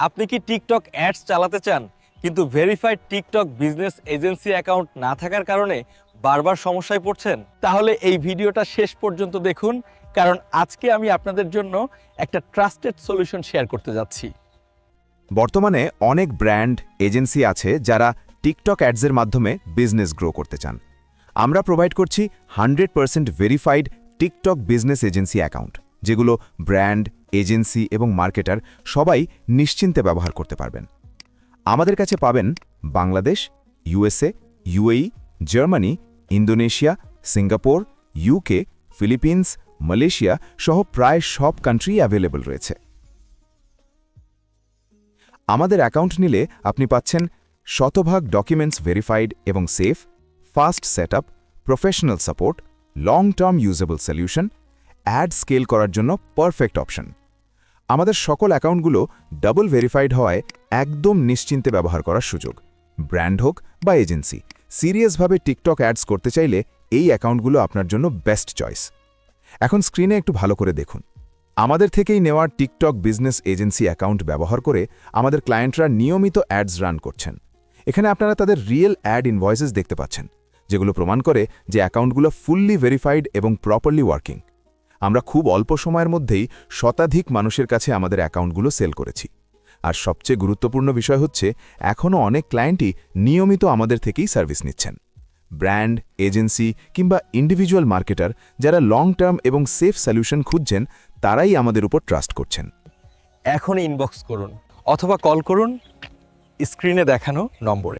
আপনি কি TikTok ads চালাতে চান কিন্তু verified TikTok business agency account না থাকার কারণে বারবার সমস্যায় পড়ছেন? তাহলে এই ভিডিওটা শেষ পর্যন্ত দেখুন, কারণ আজকে আমি আপনাদের জন্য একটা ট্রাস্টেড সলিউশন শেয়ার করতে যাচ্ছি। বর্তমানে অনেক ব্র্যান্ড এজেন্সি আছে যারা টিকটক অ্যাডসের মাধ্যমে বিজনেস গ্রো করতে চান। আমরা প্রোভাইড করছি 100% verified TikTok business agency account, যেগুলো ব্র্যান্ড, এজেন্সি এবং মার্কেটার সবাই নিশ্চিন্তে ব্যবহার করতে পারবেন। আমাদের কাছে পাবেন Bangladesh, USA, UAE, Germany, Indonesia, Singapore, UK, Philippines, Malaysia সহ প্রায় সব কান্ট্রি অ্যাভেলেবল রয়েছে। আমাদের অ্যাকাউন্ট নিলে আপনি পাচ্ছেন শতভাগ ডকুমেন্টস ভেরিফাইড এবং safe, fast setup, professional support, long term usable solution, ad scale করার জন্য পারফেক্ট অপশন। আমাদের সকল অ্যাকাউন্টগুলো ডাবল ভেরিফাইড হওয়ায় একদম নিশ্চিন্তে ব্যবহার করার সুযোগ। ব্র্যান্ড হোক বা এজেন্সি, সিরিয়াসভাবে টিকটক অ্যাডস করতে চাইলে এই অ্যাকাউন্টগুলো আপনার জন্য বেস্ট চয়েস। এখন স্ক্রিনে একটু ভালো করে দেখুন। আমাদের থেকেই নেওয়া টিকটক বিজনেস এজেন্সি অ্যাকাউন্ট ব্যবহার করে আমাদের ক্লায়েন্টরা নিয়মিত অ্যাডস রান করছেন। এখানে আপনারা তাদের রিয়েল অ্যাড ইনভয়েসেস দেখতে পাচ্ছেন, যেগুলো প্রমাণ করে যে অ্যাকাউন্টগুলো ফুললি ভেরিফাইড এবং প্রপারলি ওয়ার্কিং। আমরা খুব অল্প সময়ের মধ্যেই শতাধিক মানুষের কাছে আমাদের অ্যাকাউন্টগুলো সেল করেছি। আর সবচেয়ে গুরুত্বপূর্ণ বিষয় হচ্ছে, এখনও অনেক ক্লায়েন্টই নিয়মিত আমাদের থেকেই সার্ভিস নিচ্ছেন। ব্র্যান্ড, এজেন্সি কিংবা ইন্ডিভিজুয়াল মার্কেটার যারা লং টার্ম এবং সেফ সলিউশন খুঁজছেন, তারাই আমাদের উপর ট্রাস্ট করছেন। এখনই ইনবক্স করুন অথবা কল করুন স্ক্রিনে দেখানো নম্বরে।